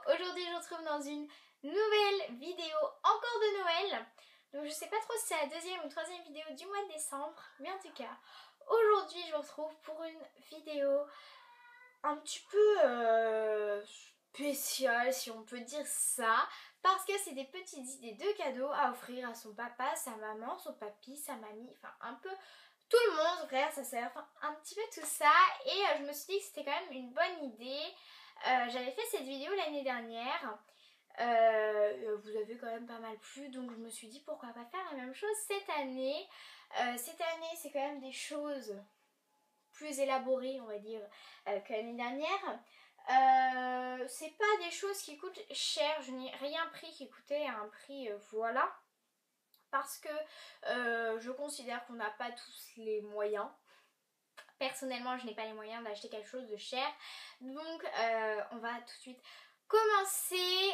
Aujourd'hui je vous retrouve dans une nouvelle vidéo encore de Noël. Donc je sais pas trop si c'est la deuxième ou troisième vidéo du mois de décembre, mais en tout cas aujourd'hui je vous retrouve pour une vidéo un petit peu spéciale, si on peut dire ça, parce que c'est des petites idées de cadeaux à offrir à son papa, sa maman, son papy, sa mamie, enfin un peu tout le monde, frère, sa sœur, enfin un petit peu tout ça. Et je me suis dit que c'était quand même une bonne idée. J'avais fait cette vidéo l'année dernière, vous avez quand même pas mal plu, donc je me suis dit pourquoi pas faire la même chose cette année. Cette année c'est quand même des choses plus élaborées on va dire que l'année dernière. C'est pas des choses qui coûtent cher, je n'ai rien pris qui coûtait à un prix voilà. Parce que je considère qu'on n'a pas tous les moyens. Personnellement je n'ai pas les moyens d'acheter quelque chose de cher. Donc on va tout de suite commencer.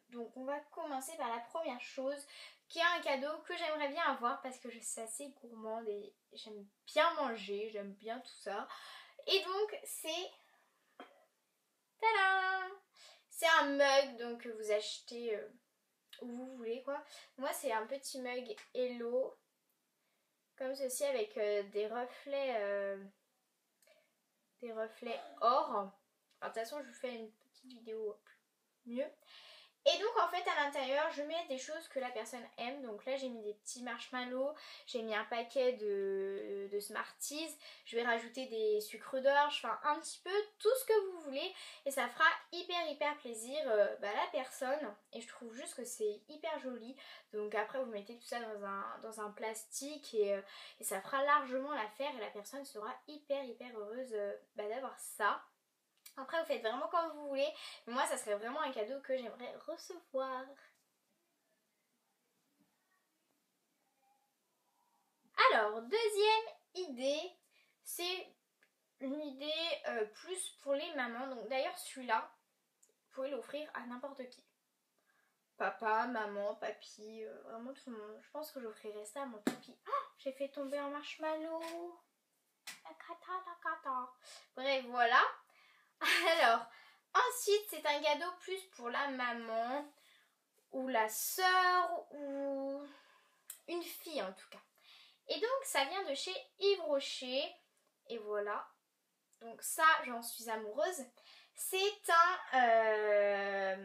Donc on va commencer par la première chose, qui est un cadeau que j'aimerais bien avoir parce que je suis assez gourmande et j'aime bien manger, j'aime bien tout ça. Et donc c'est... Tadam! C'est un mug donc que vous achetez où vous voulez quoi. Moi c'est un petit mug Hello comme ceci avec des reflets or. Enfin, de toute façon je vous fais une petite vidéo mieux. Et donc en fait à l'intérieur je mets des choses que la personne aime. Donc là j'ai mis des petits marshmallows, j'ai mis un paquet de Smarties, je vais rajouter des sucres d'orge, enfin un petit peu tout ce que vous voulez. Et ça fera hyper plaisir à la personne. Et je trouve juste que c'est hyper joli. Donc après vous mettez tout ça dans un plastique et ça fera largement l'affaire. Et la personne sera hyper heureuse d'avoir ça. Après vous faites vraiment comme vous voulez, mais moi ça serait vraiment un cadeau que j'aimerais recevoir. Alors deuxième idée, c'est une idée plus pour les mamans. Donc d'ailleurs celui-là, vous pouvez l'offrir à n'importe qui. Papa, maman, papy, vraiment tout le monde. Je pense que j'offrirais ça à mon papy. Oh, j'ai fait tomber un marshmallow. Bref voilà. Alors, ensuite, c'est un cadeau plus pour la maman ou la sœur ou une fille en tout cas. Et donc, ça vient de chez Yves Rocher. Et voilà. Donc ça, j'en suis amoureuse. C'est un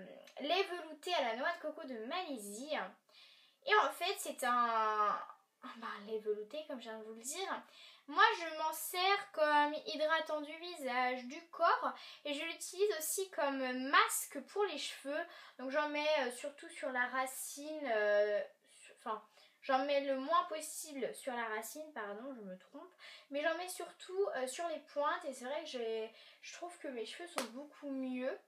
lait velouté à la noix de coco de Malaisie. Et en fait, c'est un lait velouté, comme je viens de vous le dire. Moi, je m'en sers comme hydratant du visage, du corps. Et je l'utilise aussi comme masque pour les cheveux. Donc j'en mets surtout sur la racine. J'en mets le moins possible sur la racine, pardon, je me trompe. Mais j'en mets surtout sur les pointes. Et c'est vrai que je trouve que mes cheveux sont beaucoup mieux.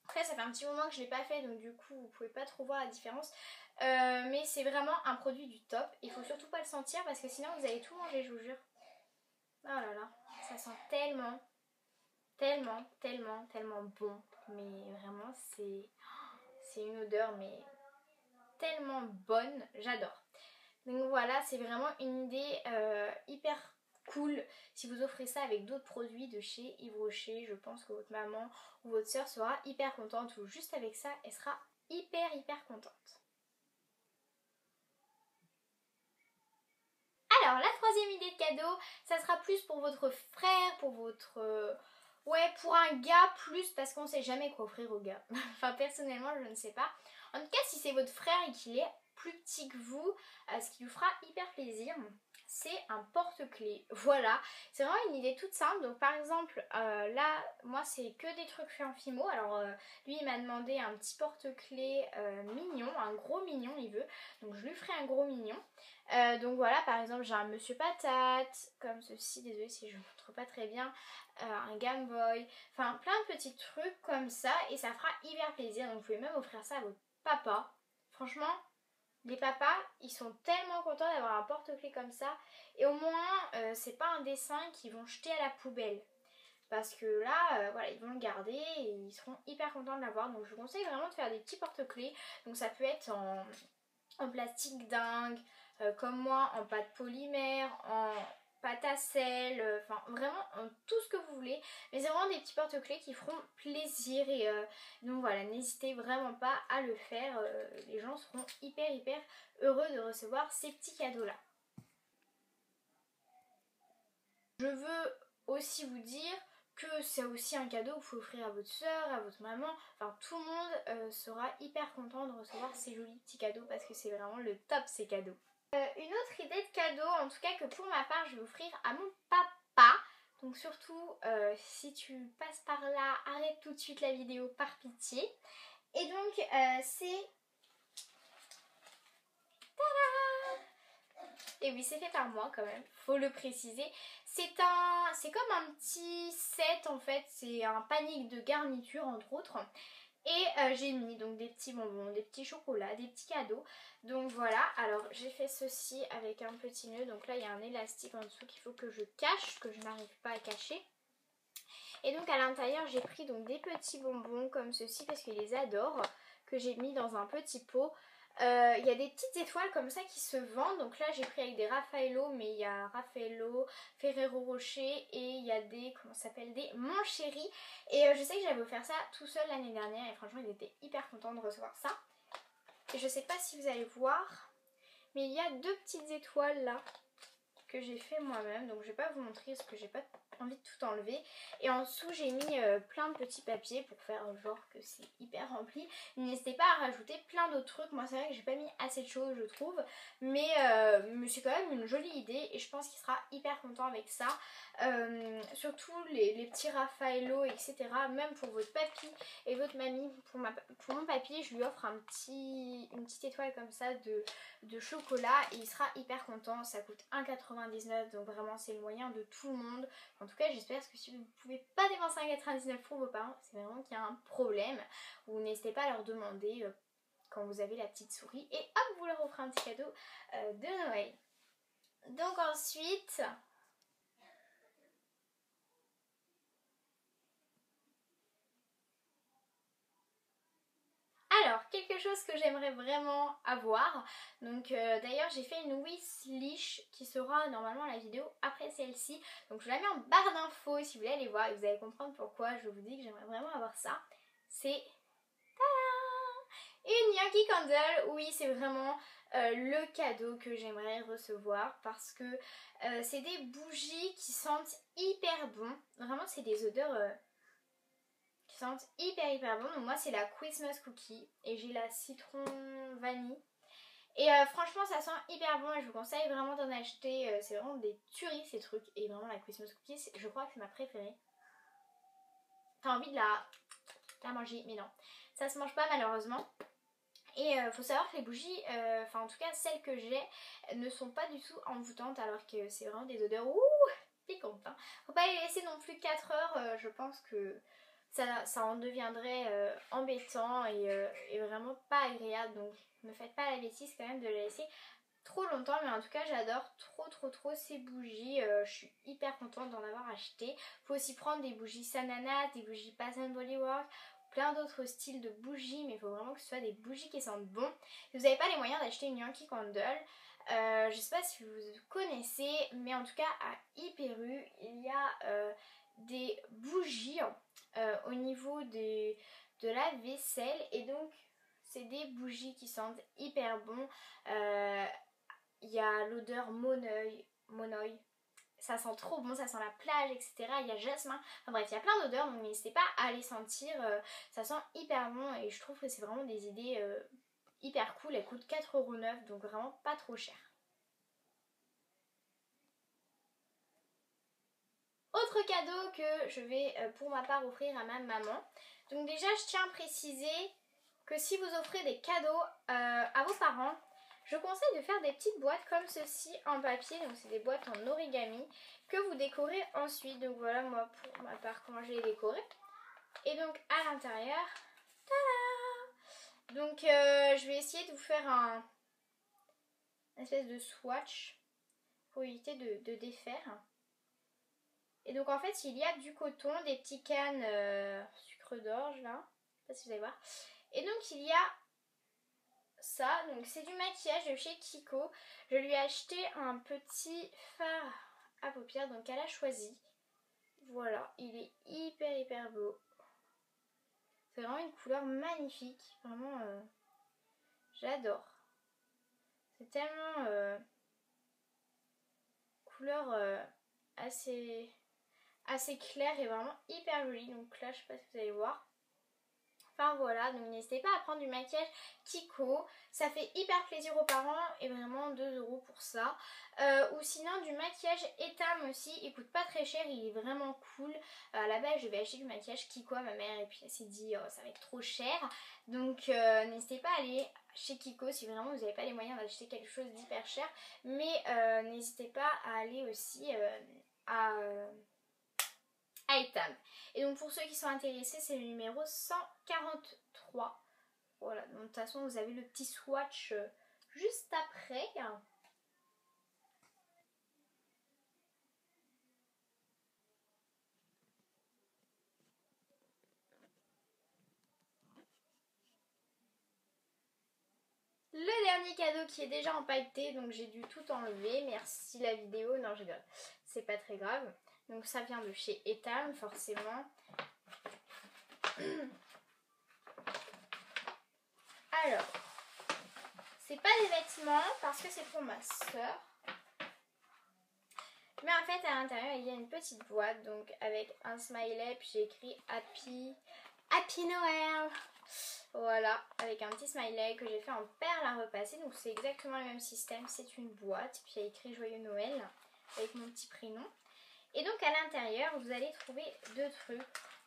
Après ça fait un petit moment que je ne l'ai pas fait, donc du coup vous pouvez pas trop voir la différence. Mais c'est vraiment un produit du top. Il faut surtout pas le sentir parce que sinon vous allez tout manger, je vous jure. Oh là là, ça sent tellement bon. Mais vraiment c'est une odeur mais tellement bonne, j'adore. Donc voilà, c'est vraiment une idée hyper cool. Si vous offrez ça avec d'autres produits de chez Yves Rocher, je pense que votre maman ou votre soeur sera hyper contente, ou juste avec ça elle sera hyper contente. Alors la troisième idée de cadeau, ça sera plus pour votre frère, pour votre... pour un gars plus, parce qu'on sait jamais quoi offrir au gars. Enfin personnellement je ne sais pas. En tout cas si c'est votre frère et qu'il est plus petit que vous, ce qui lui fera hyper plaisir, c'est un porte-clés. Voilà, c'est vraiment une idée toute simple. Donc par exemple là moi c'est que des trucs faits en Fimo. Alors lui il m'a demandé un petit porte-clés mignon, un gros mignon il veut, donc je lui ferai un gros mignon. Donc voilà, par exemple j'ai un monsieur patate comme ceci, désolée si je ne montre pas très bien, un Game Boy, enfin plein de petits trucs comme ça et ça fera hyper plaisir. Donc vous pouvez même offrir ça à votre papa. Franchement les papas ils sont tellement contents d'avoir un porte-clés comme ça, et au moins c'est pas un dessin qu'ils vont jeter à la poubelle. Parce que là, voilà, ils vont le garder et ils seront hyper contents de l'avoir. Donc je vous conseille vraiment de faire des petits porte-clés. Donc ça peut être en plastique dingue, comme moi, en pâte polymère, pâte à sel, enfin vraiment tout ce que vous voulez. Mais c'est vraiment des petits porte-clés qui feront plaisir et donc voilà, n'hésitez vraiment pas à le faire. Les gens seront hyper heureux de recevoir ces petits cadeaux là. Je veux aussi vous dire que c'est aussi un cadeau que vous pouvez offrir à votre soeur, à votre maman, enfin tout le monde sera hyper content de recevoir ces jolis petits cadeaux parce que c'est vraiment le top ces cadeaux. Une autre idée de cadeau, en tout cas que pour ma part je vais offrir à mon papa, donc surtout si tu passes par là, arrête tout de suite la vidéo par pitié. Et donc c'est... Et oui, c'est fait par moi quand même, faut le préciser. C'est comme un petit set en fait, c'est un panier de garniture entre autres. Et j'ai mis donc des petits bonbons, des petits chocolats, des petits cadeaux. Donc voilà, alors j'ai fait ceci avec un petit nœud. Donc là il y a un élastique en dessous qu'il faut que je cache, que je n'arrive pas à cacher. Et donc à l'intérieur j'ai pris donc des petits bonbons comme ceci parce qu'ils les adorent, que j'ai mis dans un petit pot. Il y a des petites étoiles comme ça qui se vendent. Donc là j'ai pris avec des Raffaello, mais il y a Raffaello, Ferrero Rocher et il y a des, comment ça s'appelle, des Mon Chéri. Et je sais que j'avais offert ça tout seul l'année dernière et franchement ils étaient hyper contents de recevoir ça. Et je sais pas si vous allez voir, mais il y a deux petites étoiles là que j'ai fait moi-même. Donc je vais pas vous montrer parce que j'ai pas envie de tout enlever. Et en dessous j'ai mis plein de petits papiers pour faire genre que c'est hyper rempli. N'hésitez pas à rajouter plein d'autres trucs. Moi c'est vrai que j'ai pas mis assez de choses je trouve, mais c'est quand même une jolie idée et je pense qu'il sera hyper content avec ça. Surtout les petits Raffaello etc. Même pour votre papy et votre mamie. Pour mon papy je lui offre une petite étoile comme ça de chocolat et il sera hyper content. Ça coûte 1,99 donc vraiment c'est le moyen de tout le monde. En tout cas j'espère que si vous ne pouvez pas dépenser 1,99 pour vos parents, c'est vraiment qu'il y a un problème. Ou n'hésitez pas à leur demander quand vous avez la petite souris et hop vous leur offrez un petit cadeau de Noël. Donc ensuite... Alors, quelque chose que j'aimerais vraiment avoir, donc d'ailleurs j'ai fait une wishlist qui sera normalement la vidéo après celle-ci, donc je vous la mets en barre d'infos si vous voulez aller voir et vous allez comprendre pourquoi je vous dis que j'aimerais vraiment avoir ça. C'est une Yankee Candle. Oui, c'est vraiment le cadeau que j'aimerais recevoir parce que c'est des bougies qui sentent hyper bon, vraiment c'est des odeurs... qui sentent hyper bon. Donc moi c'est la Christmas Cookie et j'ai la citron vanille. Et franchement ça sent hyper bon et je vous conseille vraiment d'en acheter. C'est vraiment des tueries ces trucs. Et vraiment la Christmas Cookie je crois que c'est ma préférée. T'as envie de la manger mais non. Ça se mange pas malheureusement. Et faut savoir que les bougies, enfin en tout cas celles que j'ai, ne sont pas du tout envoûtantes alors que c'est vraiment des odeurs piquantes. Hein. Faut pas les laisser non plus 4 heures, je pense que ça en deviendrait embêtant et vraiment pas agréable. Donc ne faites pas la bêtise quand même de la laisser trop longtemps. Mais en tout cas j'adore trop ces bougies. Je suis hyper contente d'en avoir acheté. Faut aussi prendre des bougies Sanana, des bougies Bath & Body Works, plein d'autres styles de bougies, mais il faut vraiment que ce soit des bougies qui sentent bon. Si vous n'avez pas les moyens d'acheter une Yankee Candle, je ne sais pas si vous connaissez, mais en tout cas à Hyper U, il y a des bougies au niveau de la vaisselle et donc c'est des bougies qui sentent hyper bon. Il y a l'odeur Monoï. Ça sent trop bon, ça sent la plage, etc. Il y a jasmin, enfin bref, il y a plein d'odeurs, donc n'hésitez pas à les sentir. Ça sent hyper bon et je trouve que c'est vraiment des idées hyper cool. Elles coûtent 4,9 €, donc vraiment pas trop cher. Autre cadeau que je vais pour ma part offrir à ma maman. Donc déjà, je tiens à préciser que si vous offrez des cadeaux à vos parents, je conseille de faire des petites boîtes comme ceci en papier, donc c'est des boîtes en origami que vous décorez ensuite. Donc voilà moi pour ma part comment je les décoré. Et donc à l'intérieur, tada! Donc je vais essayer de vous faire une espèce de swatch pour éviter de défaire. Et donc en fait il y a du coton, des petits cannes sucre d'orge là, je sais pas si vous allez voir. Et donc il y a ça, donc c'est du maquillage de chez Kiko. Je lui ai acheté un petit fard à paupières, donc elle a choisi. Voilà, il est hyper beau. C'est vraiment une couleur magnifique, vraiment j'adore. C'est tellement couleur assez claire et vraiment hyper jolie. Donc là je sais pas si vous allez voir. Enfin voilà, donc n'hésitez pas à prendre du maquillage Kiko, ça fait hyper plaisir aux parents et vraiment 2 € pour ça. Ou sinon du maquillage Etam aussi, il coûte pas très cher, il est vraiment cool. À la base je vais acheter du maquillage Kiko à ma mère et puis elle s'est dit oh, ça va être trop cher. Donc n'hésitez pas à aller chez Kiko si vraiment vous n'avez pas les moyens d'acheter quelque chose d'hyper cher. Mais n'hésitez pas à aller aussi à Etam. Et donc pour ceux qui sont intéressés, c'est le numéro 143. Voilà, donc de toute façon vous avez le petit swatch juste après. Le dernier cadeau qui est déjà empaqueté, donc j'ai dû tout enlever. Merci la vidéo, non je rigole, c'est pas très grave. Donc ça vient de chez Etam forcément. Alors, c'est pas des vêtements parce que c'est pour ma soeur. Mais en fait à l'intérieur il y a une petite boîte donc avec un smiley puis j'ai écrit Happy Noël. Voilà, avec un petit smiley que j'ai fait en perles à repasser. Donc c'est exactement le même système, c'est une boîte. Puis il y a écrit Joyeux Noël avec mon petit prénom. Et donc à l'intérieur vous allez trouver 2 trucs.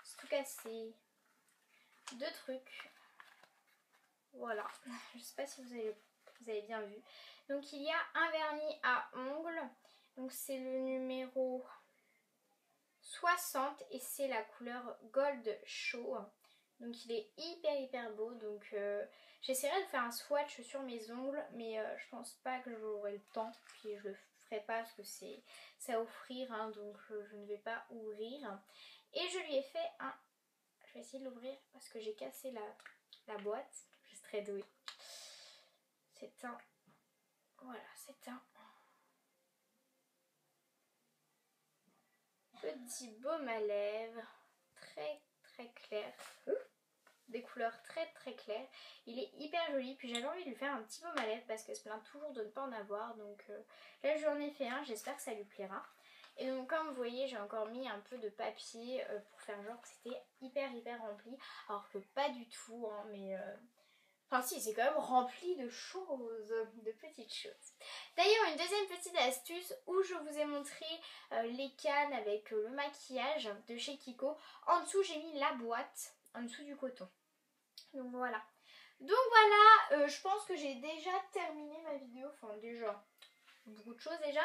C'est tout cassé. 2 trucs. Voilà, je sais pas si vous avez bien vu. Donc il y a un vernis à ongles. Donc c'est le numéro 60 et c'est la couleur Gold Show. Donc il est hyper beau. Donc j'essaierai de faire un swatch sur mes ongles. Mais je pense pas que j'aurai le temps. Puis je le ferai pas parce que c'est à offrir. Hein, donc je ne vais pas ouvrir. Et je lui ai fait un... Je vais essayer de l'ouvrir parce que j'ai cassé la boîte. Je suis très douée. C'est un... Voilà, c'est un... petit baume à lèvres. Très clair. Des couleurs très claires. Il est hyper joli. Puis j'avais envie de lui faire un petit baume à lèvres parce qu'elle se plaint toujours de ne pas en avoir. Donc là j'en ai fait un. J'espère que ça lui plaira. Et donc comme vous voyez j'ai encore mis un peu de papier pour faire genre que c'était hyper rempli. Alors que pas du tout. Hein, mais... Enfin si, c'est quand même rempli de choses, de petites choses. D'ailleurs, une deuxième petite astuce où je vous ai montré les cannes avec le maquillage de chez Kiko. En dessous, j'ai mis la boîte, en dessous du coton. Donc voilà. Je pense que j'ai déjà terminé ma vidéo. Enfin déjà, beaucoup de choses déjà.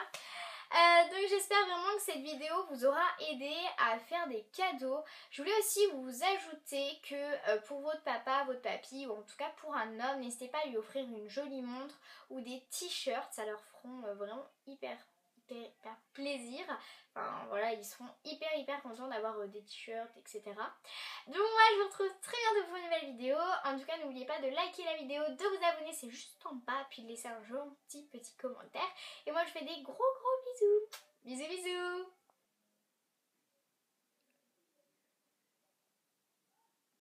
Donc j'espère vraiment que cette vidéo vous aura aidé à faire des cadeaux. Je voulais aussi vous ajouter que pour votre papa, votre papy ou en tout cas pour un homme, n'hésitez pas à lui offrir une jolie montre ou des t-shirts. Ça leur feront vraiment hyper plaisir. Enfin voilà, ils seront hyper contents d'avoir des t-shirts, etc. Donc moi je vous retrouve très bientôt pour une nouvelle vidéo. En tout cas n'oubliez pas de liker la vidéo, de vous abonner, c'est juste en bas, puis de laisser un gentil petit commentaire. Et moi je fais des gros bisous. Bisous